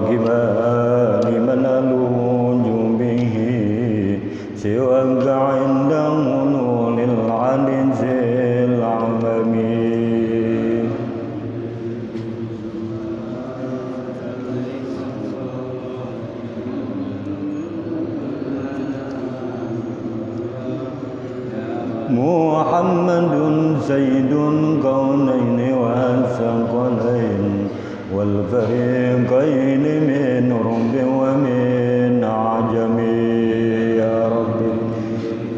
والجبال من ألوج به سواك عند غنول العنز العممي محمد سيد الكونين والثقلين والفريقين من رب ومن عجم يا رب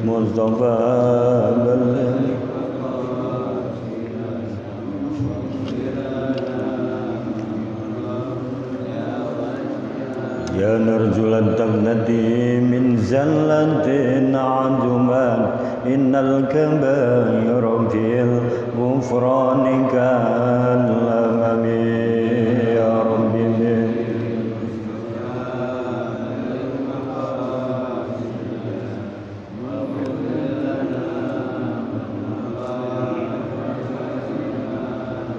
مصطفى بلغ يا نرجو التغنتي من زلة عجمان إن الكبائر في الغفران كالأمم يا رب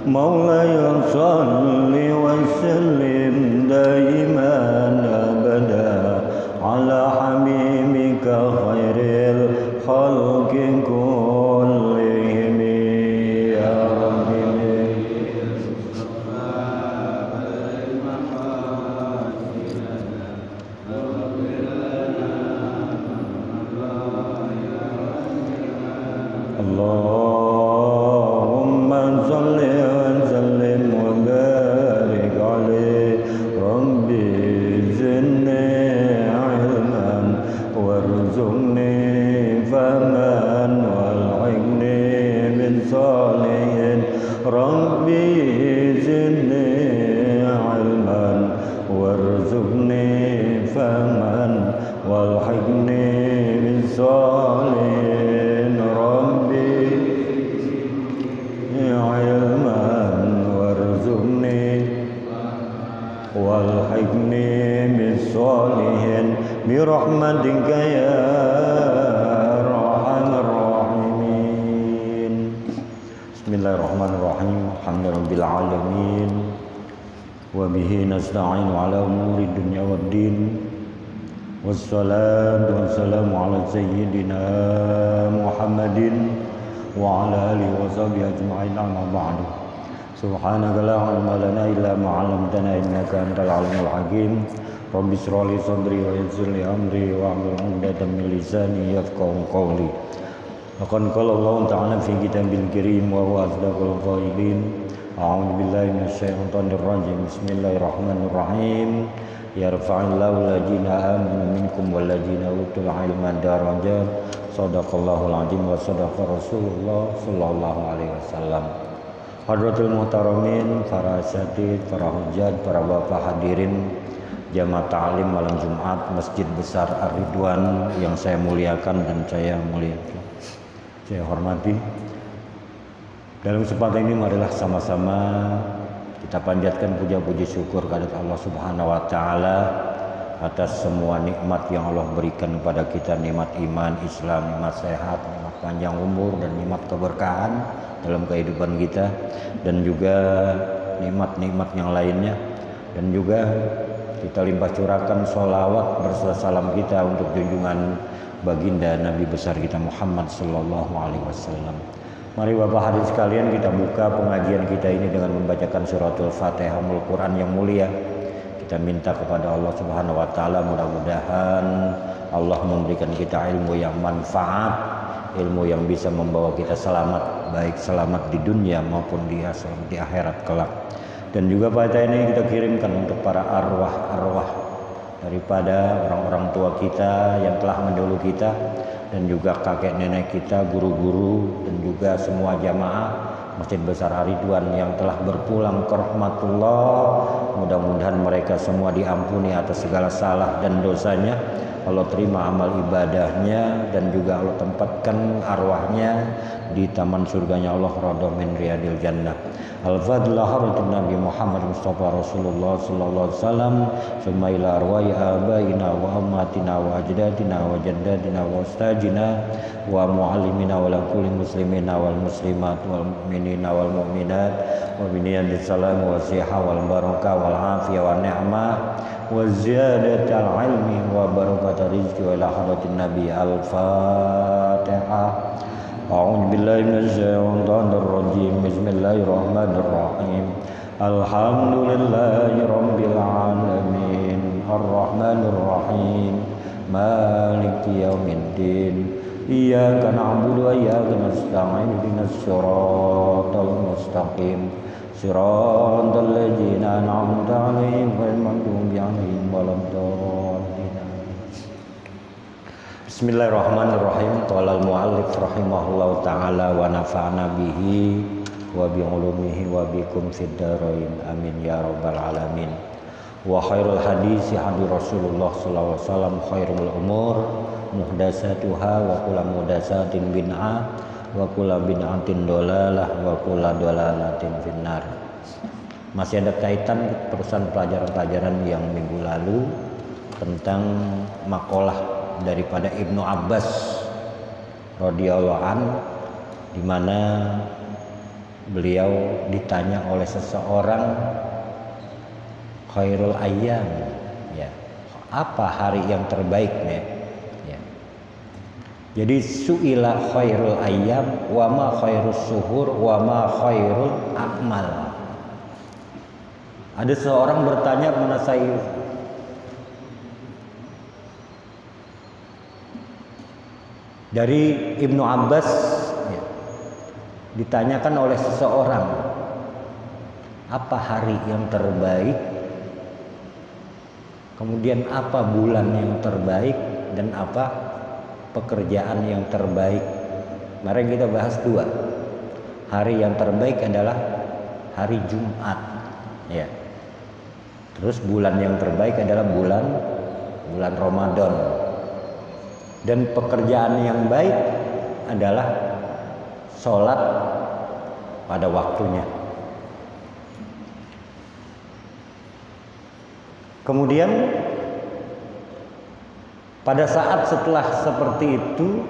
مولاي صل وسلم دائما أبدا على حبيبك خير الخلق كلهم يا رب اللهم صل وسلم وبارك عليه ربي زدني علما وارزقني فهما والحقني بالصالحين ربي زدني علما وارزقني فهما والحقني بالصالحين ربي علما وارزقني والحقني بالصالحين برحمتك يا أرحم الراحمين بسم الله الرحمن الرحيم الحمد لله العالمين وبه نستعين على أمور الدنيا والدين والصلاة والسلام على سيدنا محمد وعلى آله وصحبه أجمعين أما بعد سبحانك لا علم لنا إلا ما علمتنا إنك أنت العليم الحكيم رب اشرح لي صدري ويسر لي أمري واحلل عقدة من لساني يفقهوا قولي وقد قال الله تعالى في كتابه الكريم وهو أصدق القائلين أعوذ بالله من الشيطان الرجيم بسم الله الرحمن الرحيم يرفع الله الذين آمنوا منكم والذين أوتوا العلم درجات Sadaqallahul azim wa sadaqa Rasulullah sallallahu alaihi wasallam. Hadratul muhtaramin, para asatidz, para hujjat, para bapak hadirin jamaah ta'lim malam Jumat Masjid Besar Ar-Ridwan yang saya muliakan dan saya hormati. Dalam kesempatan ini marilah sama-sama kita panjatkan puja-puji syukur kehadirat Allah Subhanahu wa taala atas semua nikmat yang Allah berikan kepada kita, nikmat iman, Islam, nikmat sehat, nikmat panjang umur dan nikmat keberkahan dalam kehidupan kita, dan juga nikmat-nikmat yang lainnya, dan juga kita limpah curahkan sholawat berserta salam kita untuk junjungan baginda Nabi besar kita Muhammad sallallahu alaihi wasallam. Mari Bapak hadirin sekalian, kita buka pengajian kita ini dengan membacakan suratul Fatihah Al-Quran yang mulia. Kita minta kepada Allah Subhanahu wa taala mudah-mudahan Allah memberikan kita ilmu yang manfaat, ilmu yang bisa membawa kita selamat, baik selamat di dunia maupun di akhirat kelak. Dan juga pada ini kita kirimkan untuk para arwah-arwah daripada orang-orang tua kita yang telah mendahului kita, dan juga kakek nenek kita, guru-guru, dan juga semua jamaah Masjid Besar Ar-Ridwan yang telah berpulang ke rahmatullah. Mudah-mudahan mereka semua diampuni atas segala salah dan dosanya. Allah terima amal ibadahnya, dan juga Allah tempatkan arwahnya di taman surganya Allah, radha min riyadil jannah. Al-Fadlah hadratin Nabi Muhammad Mustafa Rasulullah sallallahu alaihi wasallam, summa ila arwahi abaina wa ammatina wa ajdatina wa jaddatina wa ustajina wa muallimina wa la kulli muslimina wal muslimat wal mu'minina wal mu'minat wa biniyadis salam wa siha wal barakah wa wal afiyah wan ni'mah wa ziyadatal ilmi wa barakatal rizqi wa ila hadratin nabi. Al-Fatihah. A'udzu billahi minasy syaithanir rajim. Bismillahirrahmanirrahim. Alhamdulillahi rabbil alamin. Arrahmanir rahim. Maliki yaumiddin. Iyyaka na'budu wa iyyaka nasta'in. Ihdinas siratal mustaqim. Siratal ladzina an'amta 'alaihim ghairil maghdubi 'alaihim waladdallin. Bismillahirrahmanirrahim. Qala al-mu'allif rahimahullahu ta'ala wa nafa'na bihi wa bi ulumihi wa bikum fid dharain. Amin ya rabbal alamin. Wa khairul hadisi hadis Rasulullah sallallahu alaihi wasallam, khairul umur muhdatsatuha wa kullu muhdatsatin bid'ah wa kullu bid'atin dhalalah wa kullu dhalalatin finnar. Masih ada kaitan terusan pelajaran-pelajaran yang minggu lalu tentang makalah daripada Ibnu Abbas radhiyallahu an, di mana beliau ditanya oleh seseorang, khairul ayyam, ya, apa hari yang terbaik nih? Ya. Jadi su'ila khairul ayyam wa ma khairus suhur wa ma khairul akmal. Ada seorang bertanya kepada saya, dari Ibnu Abbas, ya, ditanyakan oleh seseorang, apa hari yang terbaik, kemudian apa bulan yang terbaik, dan apa pekerjaan yang terbaik. Mari kita bahas dua. Hari yang terbaik adalah hari Jumat, ya. Terus bulan yang terbaik adalah bulan Ramadan. Dan pekerjaan yang baik adalah sholat pada waktunya. Kemudian pada saat setelah seperti itu,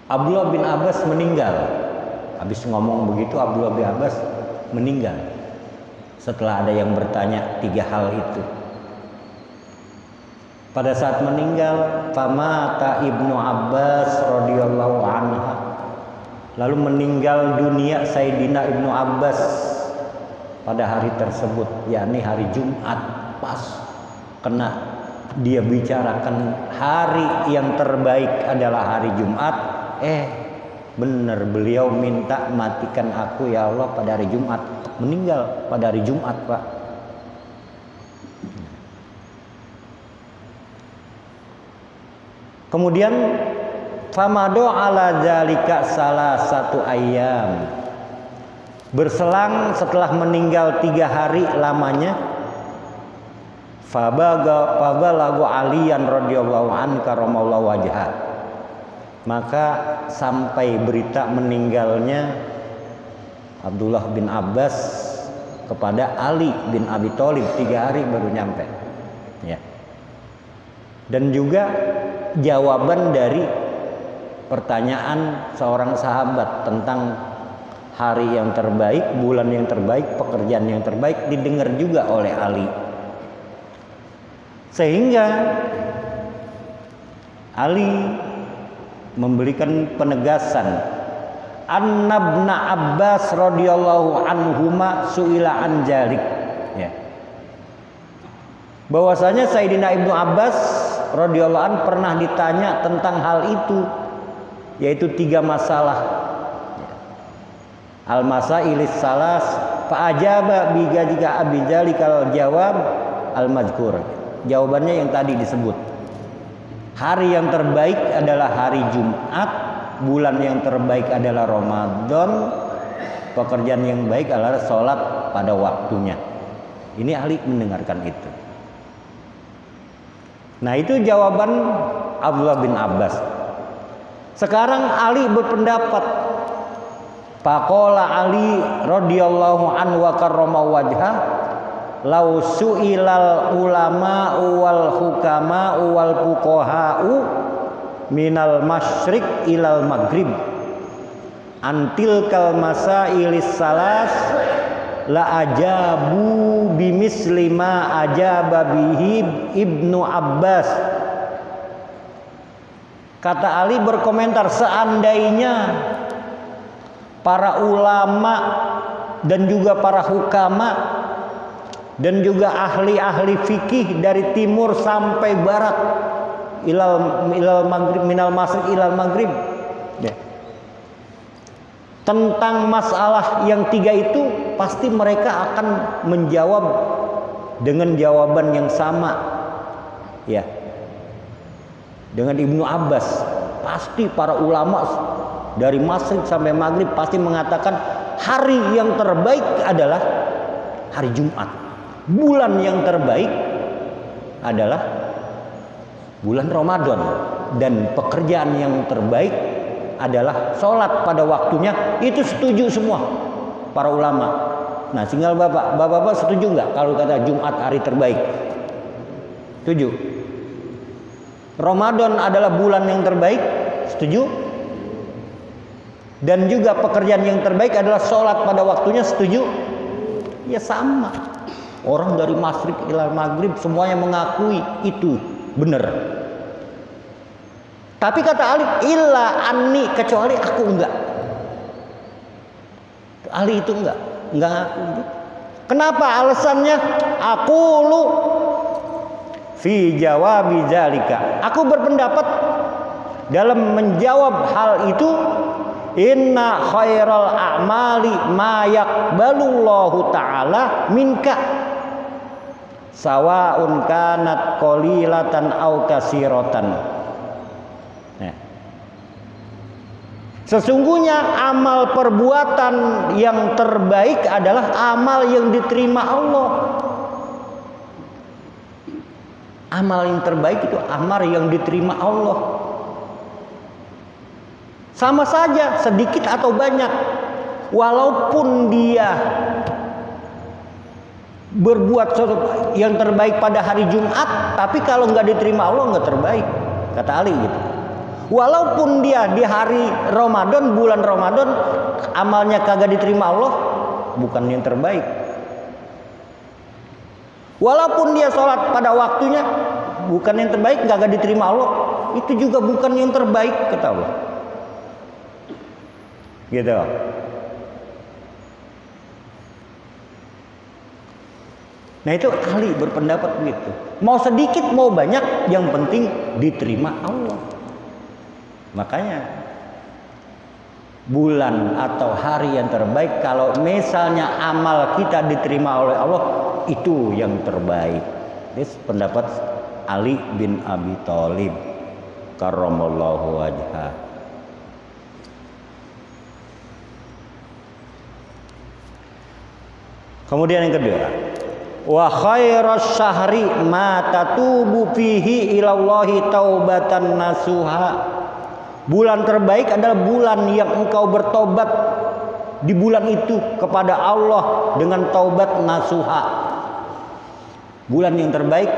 Abdullah bin Abbas meninggal. Habis ngomong begitu, Abdullah bin Abbas meninggal. Setelah ada yang bertanya tiga hal itu. Pada saat meninggal, famata Ibnu Abbas radhiyallahu anha. Lalu meninggal dunia Sayyidina Ibnu Abbas pada hari tersebut, yakni hari Jumat. Pas kena dia bicarakan hari yang terbaik adalah hari Jumat. Benar, beliau minta matikan aku ya Allah pada hari Jumat. Meninggal pada hari Jumat, Pak. Kemudian famado ala zalika salah satu ayam. Berselang setelah meninggal 3 hari lamanya, fabalagu aliyan radhiyallahu an karamallahu wajha. Maka sampai berita meninggalnya Abdullah bin Abbas kepada Ali bin Abi Thalib, 3 hari baru nyampe, ya. Dan juga jawaban dari pertanyaan seorang sahabat tentang hari yang terbaik, bulan yang terbaik, pekerjaan yang terbaik didengar juga oleh Ali. Sehingga Ali memberikan penegasan, Annabna Abbas radhiyallahu anhuma su'ila an jalik, ya. Bahwasanya Sayyidina Ibnu Abbas radhiyallahu an pernah ditanya tentang hal itu, yaitu 3 masalah. Al-masailis salas fa ajaba bi gajika abizalikal jawab al-mazkur. Jawabannya yang tadi disebut. Hari yang terbaik adalah hari Jumat, bulan yang terbaik adalah Ramadan, pekerjaan yang baik adalah sholat pada waktunya. Ini Ali mendengarkan itu. Nah, itu jawaban Abdullah bin Abbas. Sekarang Ali berpendapat, faqala Ali radhiyallahu anhu wa karrama wajha, law su'ilal ulama wal hukama wal fuqaha'u minal masyriq ilal maghrib antil kal masailis salas la ajabu bimisli ma ajaba bihi Ibnu Abbas. Kata Ali berkomentar, seandainya para ulama dan juga para hukama dan juga ahli-ahli fikih dari timur sampai barat, ilal maghrib, minal masriq ilal maghrib, ya, tentang masalah yang tiga itu, pasti mereka akan menjawab dengan jawaban yang sama, ya, dengan Ibnu Abbas. Pasti para ulama dari Masrik sampai Maghrib pasti mengatakan hari yang terbaik adalah hari Jumat. Bulan yang terbaik adalah bulan Ramadan. Dan pekerjaan yang terbaik adalah sholat pada waktunya. Itu setuju semua para ulama. Nah, tinggal bapak setuju nggak kalau kata Jumat hari terbaik? Setuju? Ramadan adalah bulan yang terbaik, setuju? Dan juga pekerjaan yang terbaik adalah sholat pada waktunya, setuju? Ya sama. Orang dari Masrik ilal Maghrib semuanya mengakui itu benar. Tapi kata Ali, illa anni, kecuali aku enggak. Ali itu enggak ngaku. Kenapa alasannya? Aku lu fi jawabi zalika. Aku berpendapat dalam menjawab hal itu, inna khairal a'mali ma yaqbalullahu ta'ala minka sawa'un kanat qalilatan aw kasiratan. Nah, sesungguhnya amal perbuatan yang terbaik adalah amal yang diterima Allah. Amal yang terbaik itu amal yang diterima Allah. Sama saja sedikit atau banyak. Walaupun dia berbuat sesuatu yang terbaik pada hari Jumat, tapi kalau nggak diterima Allah nggak terbaik, kata Ali gitu. Walaupun dia di hari Ramadan, bulan Ramadan, amalnya kagak diterima Allah, bukan yang terbaik. Walaupun dia sholat pada waktunya, bukan yang terbaik, kagak diterima Allah, itu juga bukan yang terbaik, kata Allah. Gitu. Nah, itu Ali berpendapat begitu. Mau sedikit mau banyak, yang penting diterima Allah. Makanya bulan atau hari yang terbaik, kalau misalnya amal kita diterima oleh Allah, itu yang terbaik. Ini pendapat Ali bin Abi Thalib karramallahu wajhah. Kemudian yang kedua, wa khairas syahri ma tatubu fihi ilallahi taubatan nasuha. Bulan terbaik adalah bulan yang engkau bertobat di bulan itu kepada Allah dengan taubat nasuha. Bulan yang terbaik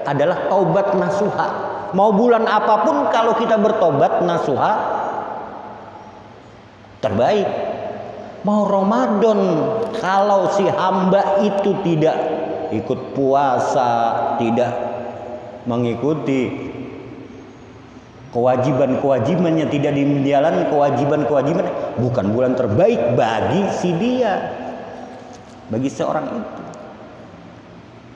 adalah taubat nasuha. Mau bulan apapun kalau kita bertobat nasuha, terbaik. Mau Ramadan, kalau si hamba itu tidak ikut puasa, tidak mengikuti kewajiban-kewajibannya, tidak menjalani kewajiban-kewajiban, bukan bulan terbaik bagi si dia, bagi seorang itu.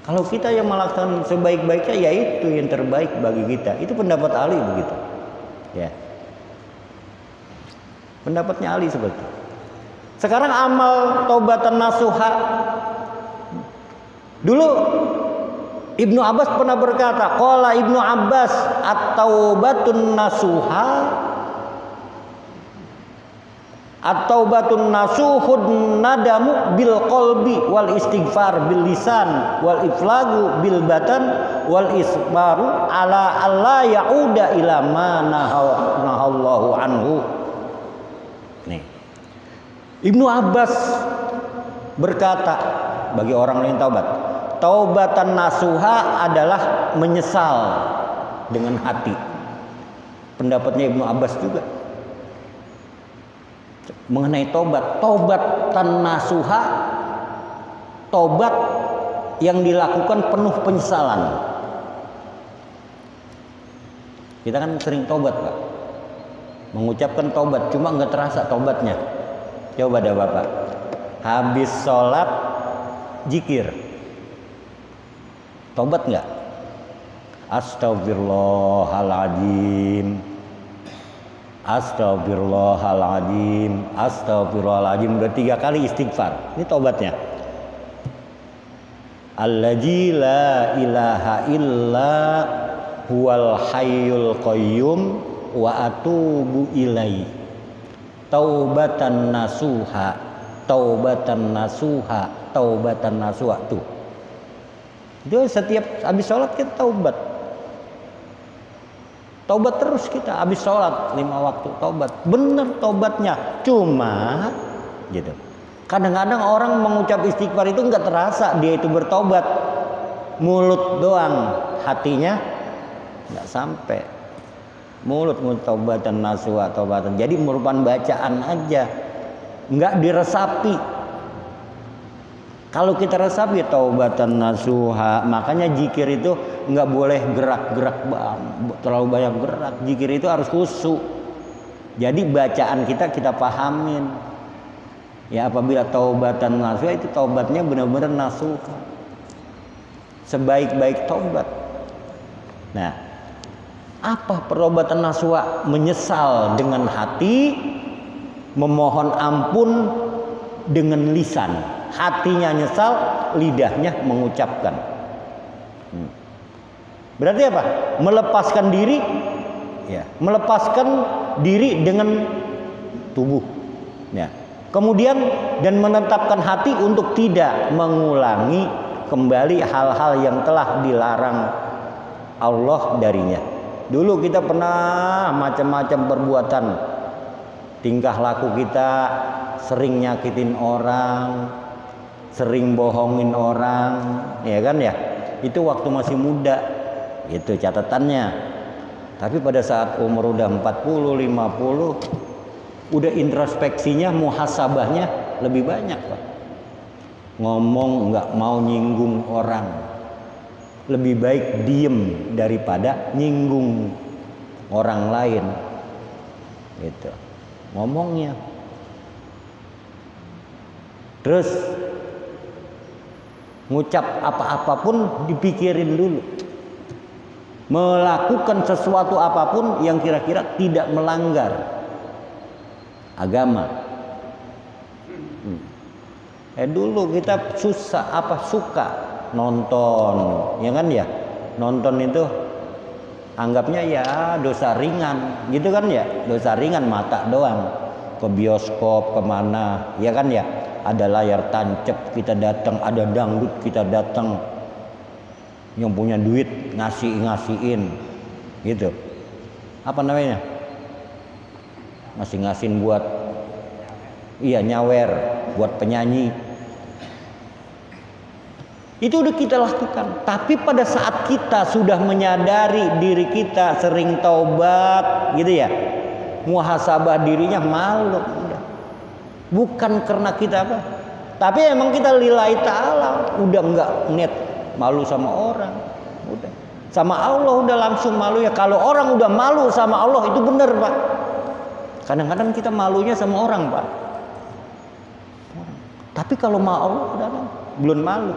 Kalau kita yang melakukan sebaik-baiknya, ya itu yang terbaik bagi kita. Itu pendapat Ali begitu, ya. Pendapatnya Ali seperti itu. Sekarang amal taubatan nasuha. Dulu Ibnu Abbas pernah berkata, qala Ibnu Abbas at-taubatun nasuha at-taubatun nasuhud nadamu bil qalbi wal istighfar bil lisan wal iflagu bil batan wal isbaru ala alla yauda ila ma nahallahu anhu. Nih, Ibnu Abbas berkata bagi orang lain taubat, taubatan nasuha adalah menyesal dengan hati. Pendapatnya Ibnu Abbas juga mengenai taubat. Taubatan nasuha Tobat yang dilakukan penuh penyesalan. Kita kan sering tobat, Pak. Mengucapkan tobat, cuma nggak terasa tobatnya. Coba dah Bapak. Habis sholat, zikir. Tobat nggak? Astagfirullahaladzim. Astagfirullahaladzim. Astagfirullahaladzim. Udah 3 kali istighfar. Ini tobatnya. Allazi la ilaha illa huwal hayyul qayyum wa atubu ilaihi. Taubatan nasuha. Taubatan nasuha. Taubatan nasuha. Tuh. Itu setiap habis sholat kita taubat. Taubat terus kita habis sholat 5 waktu taubat. Bener taubatnya. Cuma gitu. Kadang-kadang orang mengucap istighfar itu nggak terasa dia itu bertobat. Mulut doang, hatinya nggak sampai. Mulut taubatan nasuha taubatan. Jadi merupakan bacaan aja, nggak diresapi. Kalau kita resapi taubatan nasuha, makanya zikir itu nggak boleh gerak-gerak terlalu banyak gerak. Zikir itu harus khusyuk. Jadi bacaan kita pahamin. Ya apabila taubatan nasuha itu taubatnya benar-benar nasuha. Sebaik-baik taubat. Nah, apa perobatan nasuha? Menyesal dengan hati, memohon ampun dengan lisan. Hatinya nyesal, lidahnya mengucapkan. Berarti apa? Melepaskan diri, ya, melepaskan diri dengan tubuh. Ya. Kemudian dan menetapkan hati untuk tidak mengulangi kembali hal-hal yang telah dilarang Allah darinya. Dulu kita pernah macam-macam perbuatan, tingkah laku kita sering nyakitin orang, sering bohongin orang, ya kan ya? Itu waktu masih muda, itu catatannya. Tapi pada saat umur udah 40, 50, udah introspeksinya, muhasabahnya lebih banyak, Pak. Ngomong nggak mau nyinggung orang, lebih baik diem daripada nyinggung orang lain. Gitu. Ngomongnya. Terus ngucap apa-apapun dipikirin dulu. Melakukan sesuatu apapun yang kira-kira tidak melanggar agama. Dulu kita suka nonton, ya kan ya? Nonton itu anggapnya ya dosa ringan, gitu kan ya? Dosa ringan mata doang. Ke bioskop kemana, ya kan ya? Ada layar tancap kita datang, ada dangdut kita datang. Yang punya duit ngasihin, gitu. Apa namanya? Ngasih-ngasihin buat nyawer buat penyanyi. Itu udah kita lakukan. Tapi pada saat kita sudah menyadari diri kita sering taubat, gitu ya, muhasabah dirinya, malu udah. Bukan karena kita apa, tapi emang kita lillahi ta'ala, udah enggak net malu sama orang, udah sama Allah udah langsung malu. Ya kalau orang udah malu sama Allah itu benar, Pak. Kadang-kadang kita malunya sama orang, Pak. Tapi kalau mau Allah udah belum malu.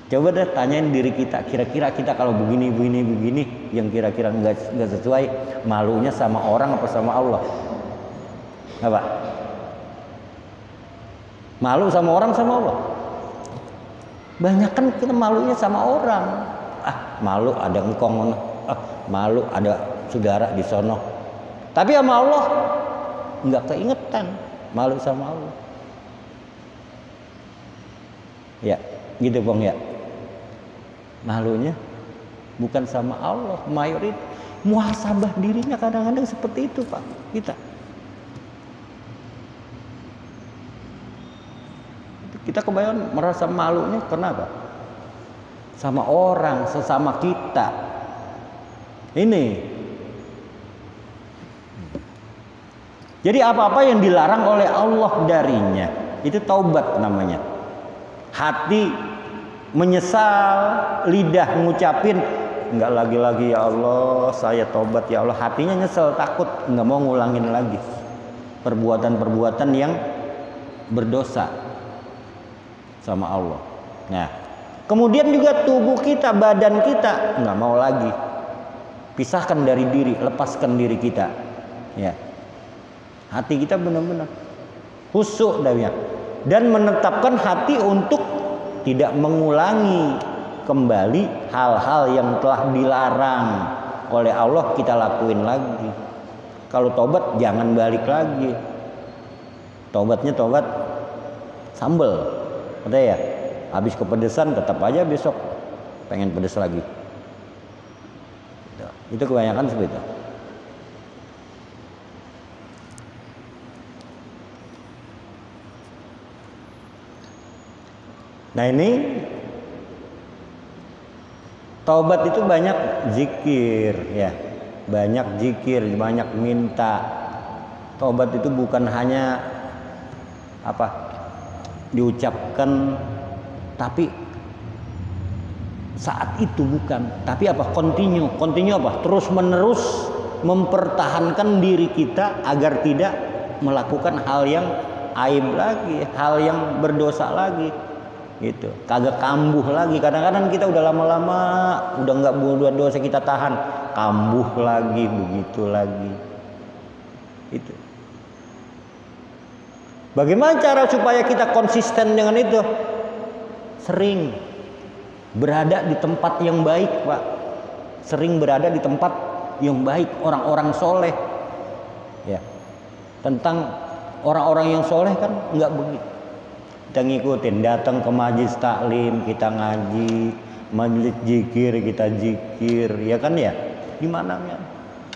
Coba deh tanyain diri kita, kira-kira kita kalau begini yang kira-kira nggak sesuai, malunya sama orang apa sama Allah? Apa? Malu sama orang sama Allah? Banyak kan kita malunya sama orang. Malu ada engkong, malu ada saudara di sono. Tapi sama Allah nggak keingetan, malu sama Allah. Ya, gitu Bang ya. Malunya bukan sama Allah, mayoritas muhasabah dirinya kadang-kadang seperti itu, Pak. Kita kebanyakan merasa malunya kenapa? Sama orang, sesama kita. Ini. Jadi apa-apa yang dilarang oleh Allah darinya, itu taubat namanya. hati menyesal, lidah ngucapin enggak lagi ya Allah, saya tobat ya Allah. Hatinya nyesel, takut, enggak mau ngulangin lagi perbuatan-perbuatan yang berdosa sama Allah. Nah, kemudian juga tubuh kita, badan kita enggak mau lagi. Pisahkan dari diri, lepaskan diri kita. Ya. Hati kita benar-benar khusyuk dan menetapkan hati untuk tidak mengulangi kembali hal-hal yang telah dilarang oleh Allah kita lakuin lagi. Kalau tobat jangan balik lagi. Tobatnya tobat sambel. Ada ya? Habis kepedesan tetap aja besok pengen pedes lagi. Itu kebanyakan seperti itu. Nah ini taubat itu banyak zikir ya, banyak zikir, banyak minta. Taubat itu bukan hanya diucapkan, tapi saat itu bukan, tapi continue terus menerus mempertahankan diri kita agar tidak melakukan hal yang aib lagi, hal yang berdosa lagi. Gitu, kagak kambuh lagi. Kadang-kadang kita udah lama-lama udah nggak buat dosa kita tahan, kambuh lagi, begitu lagi. Itu. Bagaimana cara supaya kita konsisten dengan itu? Sering berada di tempat yang baik, Pak. Sering berada di tempat yang baik, orang-orang soleh. Ya. Tentang orang-orang yang soleh kan nggak begitu. Kita ngikutin, datang ke majlis taklim kita ngaji, majlis zikir kita zikir, ya kan ya? Di mana ya?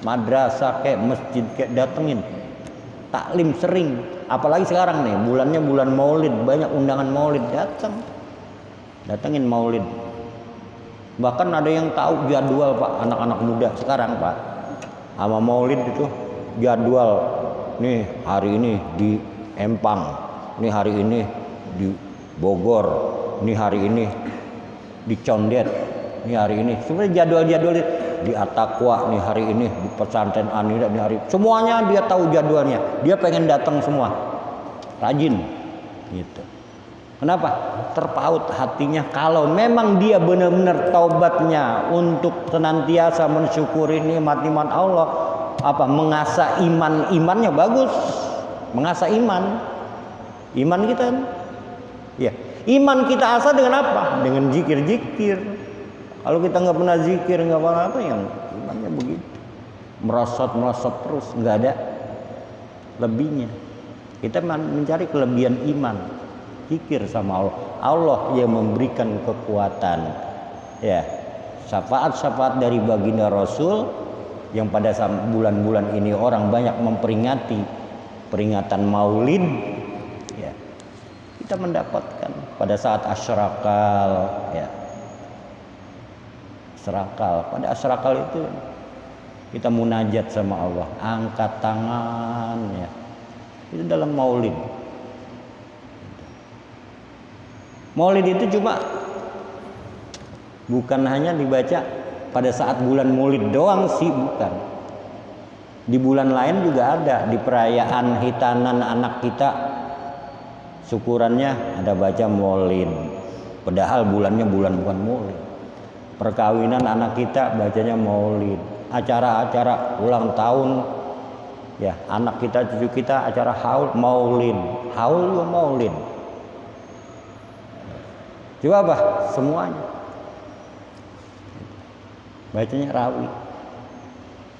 Madrasah kayak masjid kayak datengin. Taklim sering, apalagi sekarang nih, bulannya bulan Maulid, banyak undangan Maulid, datengin Maulid. Bahkan ada yang tahu jadwal, Pak, anak-anak muda sekarang, Pak. Sama Maulid itu jadwal. Nih hari ini di Empang, nih hari ini di Bogor, ini hari ini di Condet, ini hari ini sebenarnya jadwal di Attaqwa, nih hari ini di pesantren Anida, nih hari semuanya dia tahu jadwalnya, dia pengen datang semua, rajin gitu. Kenapa? Terpaut hatinya. Kalau memang dia benar-benar taubatnya untuk senantiasa mensyukuri nikmat-nikmat Allah, mengasah imannya bagus, mengasah iman kita. Ya, iman kita asah dengan apa? Dengan zikir-zikir. Kalau kita nggak pernah zikir, nggak apa-apa, yang imannya begitu, merosot terus, nggak ada lebihnya. Kita mencari kelebihan iman, zikir sama Allah. Allah yang memberikan kekuatan. Ya, syafaat dari baginda Rasul yang pada bulan-bulan ini orang banyak memperingati peringatan Maulid. Kita mendapatkan pada saat asyrakal, ya. Pada asyrakal itu kita munajat sama Allah, angkat tangan, ya. Itu dalam Maulid. Maulid itu cuma bukan hanya dibaca pada saat bulan Maulid doang sih, bukan. Di bulan lain juga ada, di perayaan hitanan anak kita, syukurannya ada baca Maulid, padahal bulannya bulan bukan Maulid. Perkawinan anak kita bacanya Maulid. Acara-acara ulang tahun, ya, anak kita, cucu kita, acara haul, Maulid. Haul juga Maulid. Coba apa? Semuanya bacanya rawi.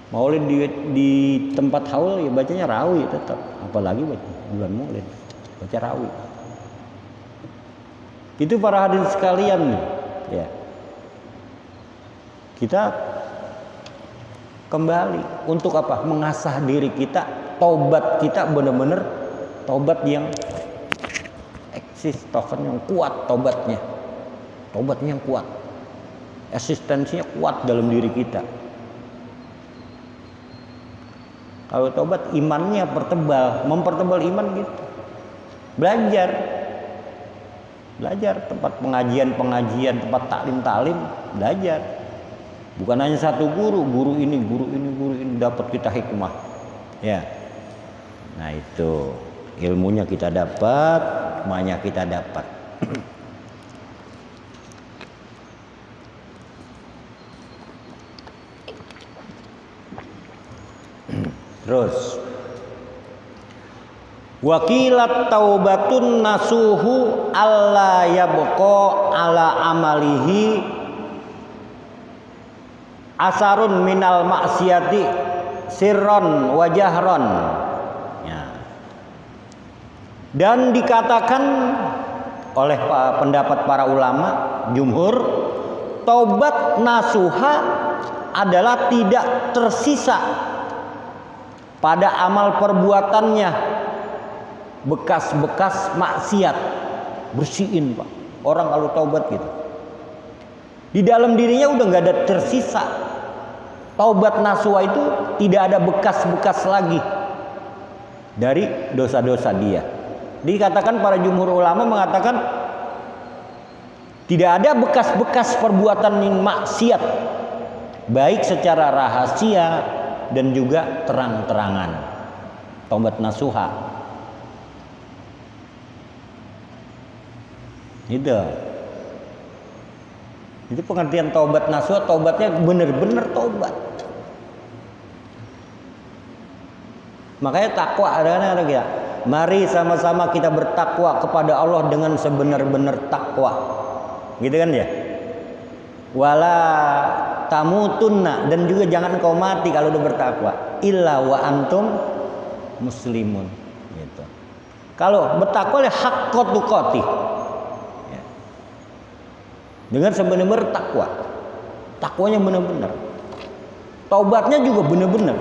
Maulid di tempat haul ya bacanya rawi tetap, apalagi baca bulan Maulid, baca rawi. Itu para hadirin sekalian nih, ya. Kita kembali untuk apa? Mengasah diri kita, taubat kita benar-benar taubat yang eksis, taubat yang kuat, taubatnya yang kuat, eksistensinya kuat dalam diri kita. Kalau taubat imannya mempertebal iman gitu. Belajar belajar, tempat pengajian, tempat taklim, belajar. Bukan hanya satu guru ini dapat kita hikmah. Ya. Nah, itu ilmunya kita dapat, hikmahnya kita dapat. Terus wakilat taubatun nasuhu alla yabqa ala amalihi asarun minal maksiati sirron wa jahron. Ya. Dan dikatakan oleh pendapat para ulama jumhur, taubat nasuha adalah tidak tersisa pada amal perbuatannya bekas-bekas maksiat, bersihin Pak. Orang kalau taubat gitu, di dalam dirinya udah nggak ada tersisa. Taubat nasuha itu tidak ada bekas-bekas lagi dari dosa-dosa dia. Dikatakan para jumhur ulama mengatakan tidak ada bekas-bekas perbuatan yang maksiat, baik secara rahasia dan juga terang-terangan. Taubat nasuha itu pengertian taubat nasuha. Taubatnya benar-benar taubat. Makanya takwa ada ya. Mari sama-sama kita bertakwa kepada Allah dengan sebenar-benar takwa, gitu kan ya. Wala tamutunna, dan juga jangan kau mati kalau udah bertakwa, illa wa antum muslimun, gitu. Kalau bertakwa oleh haqqa tuqatih, ya. Dengan sebenar-benar takwa, takwanya benar-benar, taubatnya juga benar-benar.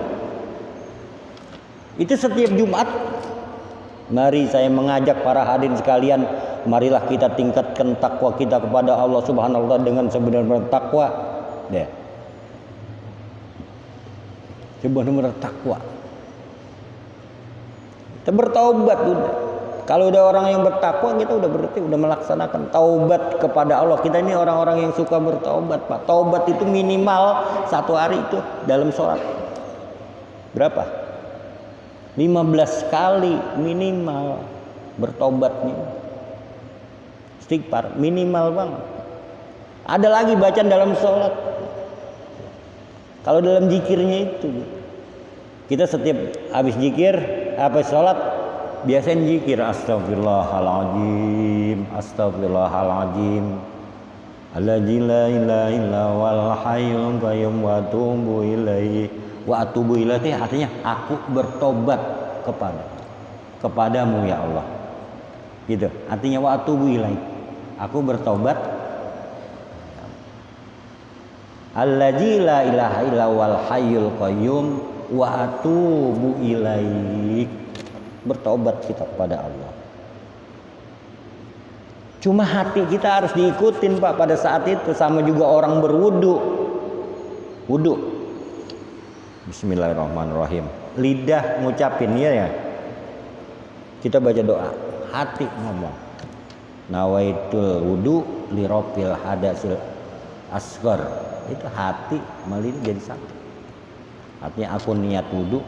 Itu setiap Jumat, mari saya mengajak para hadirin sekalian, marilah kita tingkatkan takwa kita kepada Allah Subhanahu wa taala dengan sebenar-benar takwa. Ya. Sebenar-benar takwa. Kita bertaubat udah. Kalau udah orang yang bertakwa, kita udah berarti udah melaksanakan taubat kepada Allah. Kita ini orang-orang yang suka bertaubat, Pak. Taubat itu minimal satu hari itu dalam sholat. Berapa? 15 kali minimal bertobat nih. Istighfar minimal banget. Ada lagi bacaan dalam sholat. Kalau dalam zikirnya itu, kita setiap habis zikir, habis sholat, biasanya zikir astagfirullahaladzim, astagfirullahaladzim, alladzi la ilaha illa wal hayyul qayyum wa atubu ilaihi. Wa atubu ilaihi artinya aku bertobat kepadamu ya Allah. Gitu. Artinya wa atubu ilaihi. Aku bertobat. Alladzi la ilaha illa wal hayyul qayyum wa atubu ilaik. Bertobat kita kepada Allah. Cuma hati kita harus diikutin Pak pada saat itu, sama juga orang berwudu. Wudu. Bismillahirrahmanirrahim. Lidah ngucapin ya. Kita baca doa, hati ngomong. Nawaitul wudu li rabbil hadasil asghar. Itu hati melini jadi satu. Artinya aku niat wudu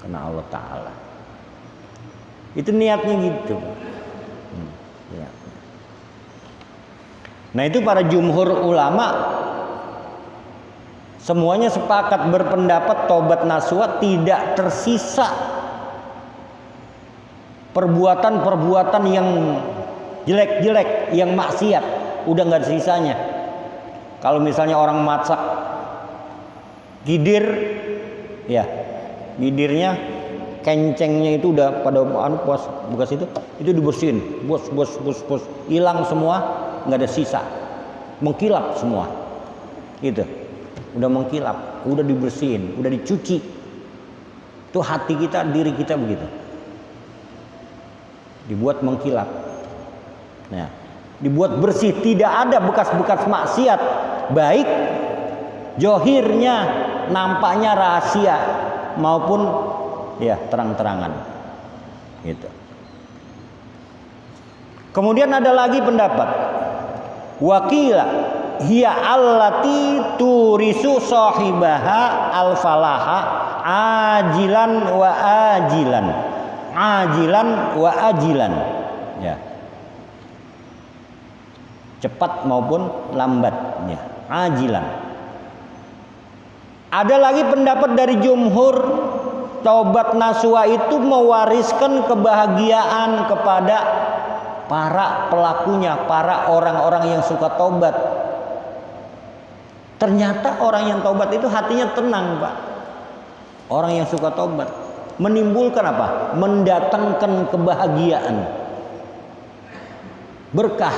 karena Allah Ta'ala. Itu niatnya gitu. Ya. Nah itu para jumhur ulama semuanya sepakat berpendapat taubat nasuha tidak tersisa perbuatan-perbuatan yang jelek-jelek, yang maksiat, udah nggak ada sisanya. Kalau misalnya orang masak gidir, ya gidirnya, kencengnya itu udah pada bekas itu dibersihin, bos, hilang semua, nggak ada sisa, mengkilap semua, gitu, udah mengkilap, udah dibersihin, udah dicuci. Itu hati kita, diri kita begitu, dibuat mengkilap, nah, dibuat bersih, tidak ada bekas-bekas maksiat, baik johirnya, nampaknya rahasia maupun ya terang-terangan, gitu. Kemudian ada lagi pendapat wakila hiya allati turisu sahibaha al-falaha ajilan wa ajilan. Ajilan wa ajilan. Ya. Cepat maupun lambatnya. Ajilan. Ada lagi pendapat dari jumhur, taubat nasuha itu mewariskan kebahagiaan kepada para pelakunya, para orang-orang yang suka taubat. Ternyata orang yang taubat itu hatinya tenang, Pak. Orang yang suka taubat menimbulkan apa? Mendatangkan kebahagiaan, berkah.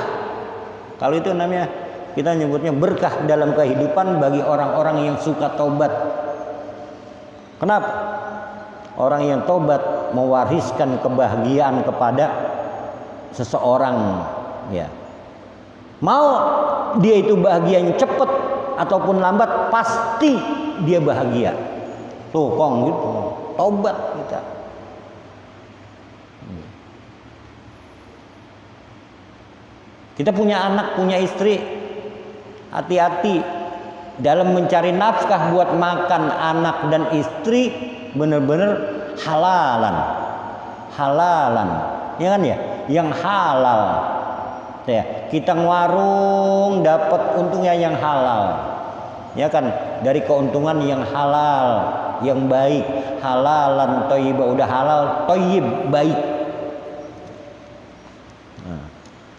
Kalau itu namanya, kita nyebutnya berkah dalam kehidupan bagi orang-orang yang suka taubat. Kenapa? Orang yang taubat mewariskan kebahagiaan kepada seseorang, ya. Mau dia itu bahagianya cepat ataupun lambat, pasti dia bahagia. Tuh kong gitu, taubat kita. Kita punya anak, punya istri, hati-hati dalam mencari nafkah buat makan anak dan istri, benar-benar halalan, ya kan ya, yang halal. Ya, kita ngewarung dapat untungnya yang halal, ya kan, dari keuntungan yang halal, yang baik, halalan thayyibah, udah halal, thayyib, baik.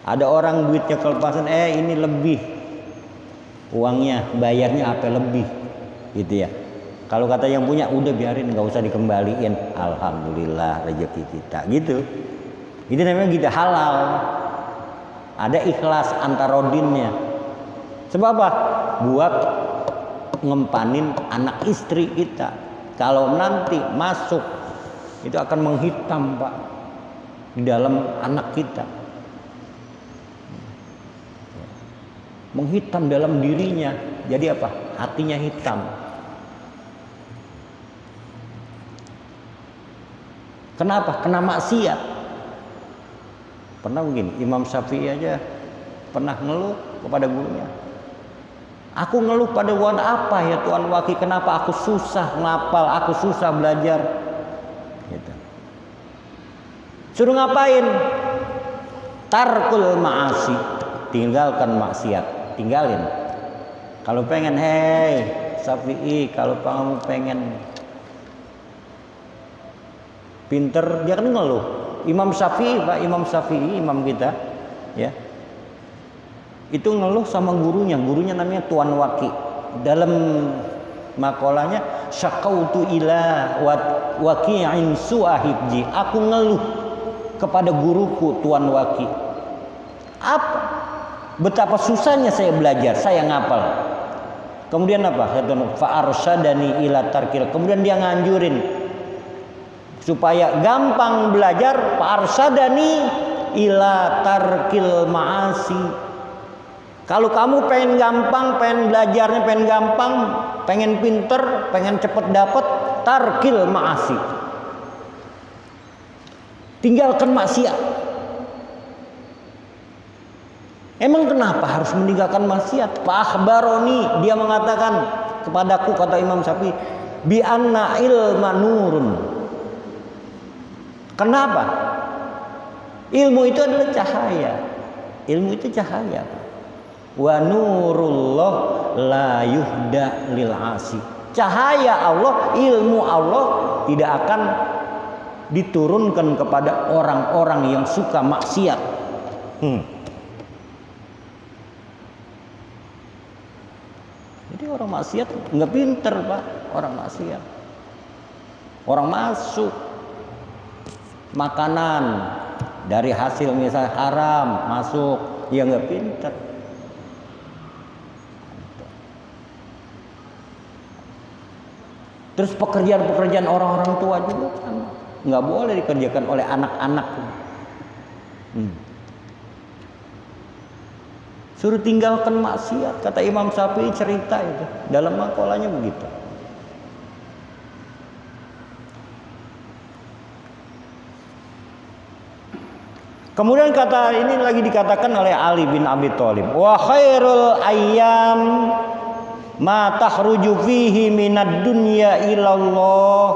Ada orang duitnya kelepasan, ini lebih uangnya, bayarnya apa lebih, gitu ya. Kalau kata yang punya, udah biarin, nggak usah dikembaliin, alhamdulillah rezeki kita, gitu. Itu namanya kita halal. Ada ikhlas antarodinnya. Sebab apa? Buat ngempanin anak istri kita. Kalau nanti masuk, itu akan menghitam, Pak, di dalam anak kita. Menghitam dalam dirinya. Jadi apa? Hatinya hitam. Kenapa? Kena maksiat. Pernah begini, Imam Syafi'i aja pernah ngeluh kepada gurunya. Aku ngeluh pada Tuhan, apa ya Tuhan Waki, kenapa aku susah ngapal, aku susah belajar. Gitu. Suruh ngapain? Tarkul ma'asi, tinggalkan maksiat, tinggalin. Kalau pengen, hei Syafi'i, kalau kamu pengen pinter, dia kan ngeluh. Imam Syafi'i, Pak, Imam Syafi'i, imam kita, ya, itu ngeluh sama gurunya namanya Tuan Waki. Dalam makolanya, syakautu ila waqi'in su'ahibji, aku ngeluh kepada guruku Tuan Waki. Apa? Betapa susahnya saya belajar, saya ngapal. Kemudian apa? Fa'arsyadani ila tarkil. Kemudian dia nganjurin supaya gampang belajar, fa'arsyadani ila tarkil ma'asi. Kalau kamu pengen gampang, pengen belajarnya pengen gampang, pengen pinter, pengen cepet dapet, tarkil ma'asi, tinggalkan maksiat. Emang kenapa harus meninggalkan maksiat? Pak akhbaroni, dia mengatakan kepadaku, kata Imam Syafi'i, bi anna ilma nurun. Kenapa? Ilmu itu adalah cahaya. Ilmu itu cahaya. Wa nurullah la yuhda lil asi. Cahaya Allah, ilmu Allah tidak akan diturunkan kepada orang-orang yang suka maksiat. Jadi orang maksiat nggak pinter, Pak. Orang maksiat, orang masuk makanan dari hasil misalnya haram masuk, ya nggak pinter. Terus pekerjaan-pekerjaan orang-orang tua juga kan nggak boleh dikerjakan oleh anak-anak. Suruh tinggalkan maksiat, kata Imam Syafi'i, cerita itu dalam makolanya begitu. Kemudian kata ini lagi dikatakan oleh Ali bin Abi Thalib, wa khairul ayyam ma takhruju fihi minad dunya ilallah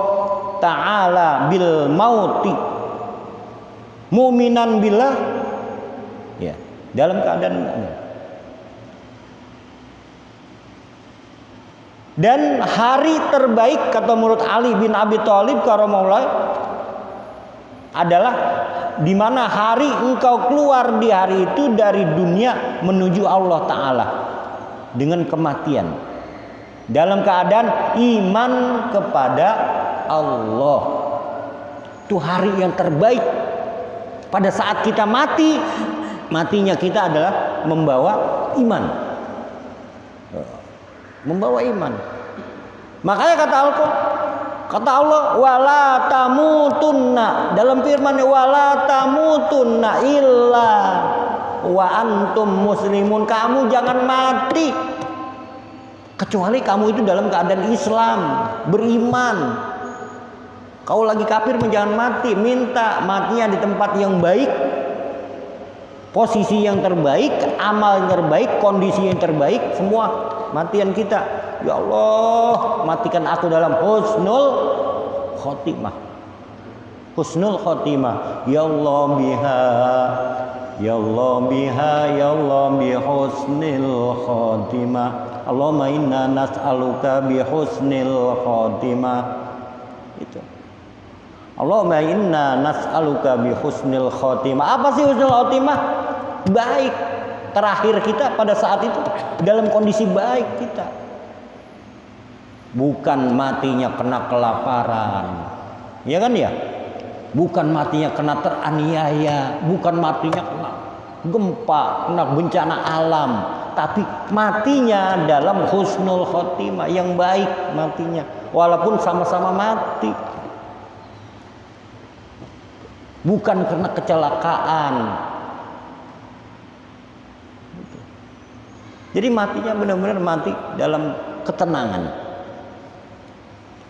ta'ala bil mauti mu'minan billah, ya, dalam keadaan dan hari terbaik kata menurut Ali bin Abi Thalib karamullah adalah di mana hari engkau keluar di hari itu dari dunia menuju Allah Ta'ala dengan kematian dalam keadaan iman kepada Allah. Itu hari yang terbaik. Pada saat kita mati, matinya kita adalah membawa iman. Membawa iman. Makanya kata Allah, wala tamutunna, dalam firman wala tamutunna illa wa antum muslimun, kamu jangan mati kecuali kamu itu dalam keadaan Islam, beriman. Kau lagi kafir jangan mati, minta matinya di tempat yang baik, posisi yang terbaik, amal yang terbaik, kondisi yang terbaik, semua matian kita. Ya Allah, matikan aku dalam husnul khotimah. Husnul khotimah. Ya Allah biha, ya Allah biha, ya Allah bi husnil khotimah. Allahumma inna nas'aluka bi husnil khotimah. Itu. Allahumma inna nas'aluka bi husnil khotimah. Apa sih husnul khotimah? Baik. Terakhir kita pada saat itu dalam kondisi baik kita. Bukan matinya kena kelaparan. Ya kan ya? Bukan matinya kena teraniaya, bukan matinya kena gempa, kena bencana alam, tapi matinya dalam husnul khotimah, yang baik matinya, walaupun sama-sama mati. Bukan karena kecelakaan. Jadi matinya benar-benar mati dalam ketenangan.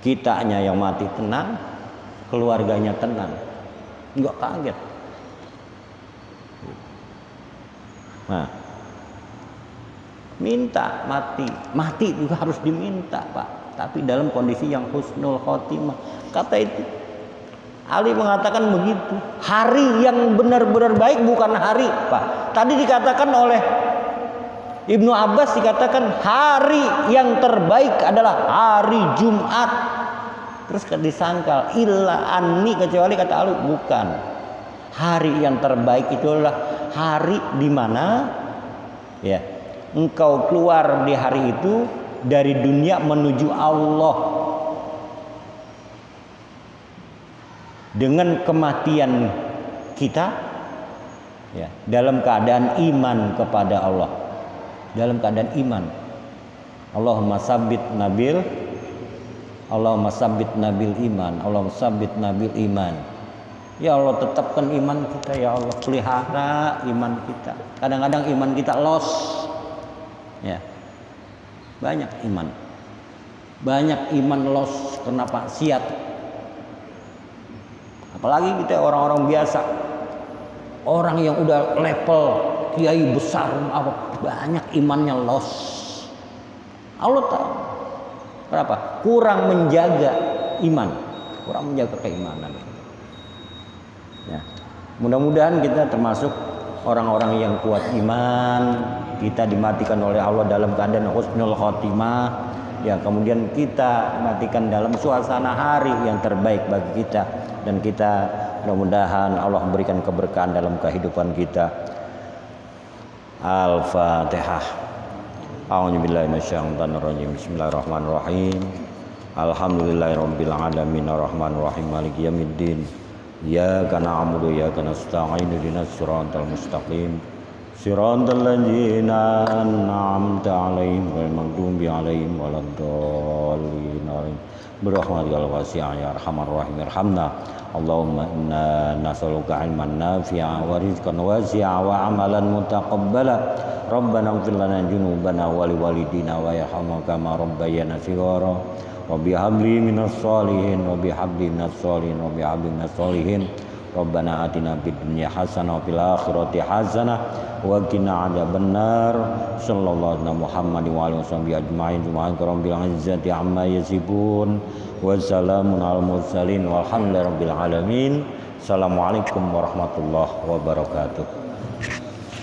Kitanya yang mati tenang, keluarganya tenang, nggak kaget. Nah, minta mati juga harus diminta, Pak. Tapi dalam kondisi yang husnul khotimah. Kata itu Ali mengatakan begitu. Hari yang benar-benar baik bukan hari, Pak. Tadi dikatakan oleh Ibnu Abbas, dikatakan hari yang terbaik adalah hari Jumat. Terus disangkal illa anni, kecuali kata Ali bukan. Hari yang terbaik itu adalah hari di mana ya engkau keluar di hari itu dari dunia menuju Allah dengan kematian kita ya dalam keadaan iman kepada Allah. Dalam keadaan iman. Allahumma sabbit nabil, Allahumma sabbit nabil iman, Allahumma sabbit nabil iman. Ya Allah, tetapkan iman kita ya Allah, pelihara iman kita. Kadang-kadang iman kita loss. Ya. Banyak iman loss karena maksiat. Apalagi kita orang-orang biasa. Orang yang udah level kiai besar apa banyak imannya loss. Allah tahu. Kenapa? Kurang menjaga iman, kurang menjaga keimanan. Ya. Mudah-mudahan kita termasuk orang-orang yang kuat iman, kita dimatikan oleh Allah dalam keadaan husnul khotimah. Ya, kemudian kita matikan dalam suasana hari yang terbaik bagi kita, dan kita mudah-mudahan Allah memberikan keberkahan dalam kehidupan kita. Al-Fatihah. A'udzubillahi minasyaitonir rajim. Bismillahirrahmanirrahim. Alhamdulillahirabbil alamin arrahmanir rahim maliki yaumiddin. Iyyaka na'budu wa iyyaka nasta'in ihdinas siratal mustaqim. Siratal ladzina an'amta 'alaihim ghairil maghdubi 'alaihim waladdallin. Birahmatikal wasi'a ya arhamar rahim irhamna. Allahumma inna nas'aluka 'ilman nafi'a wa rizqan wasi'a wa 'amalan mutaqabbala. Rabbana ighfir lana dzunubana wa liwalidina wa yarhamna kama rabbayana shighara. Rabbi habli minas sholihin, Rabbi habli minas sholihin, Rabbi habli minas sholihin. Rabbana atina fid dunya hasanah wa fil akhirati hasanah wa qina adzabannar. Sallallahu alaihi Muhammad wa alihi wasallam ajmain. Subhana rabbil izzati amma yasifun wa salamun alal mursalin walhamdulillahi rabbil alamin. Assalamualaikum warahmatullahi wabarakatuh.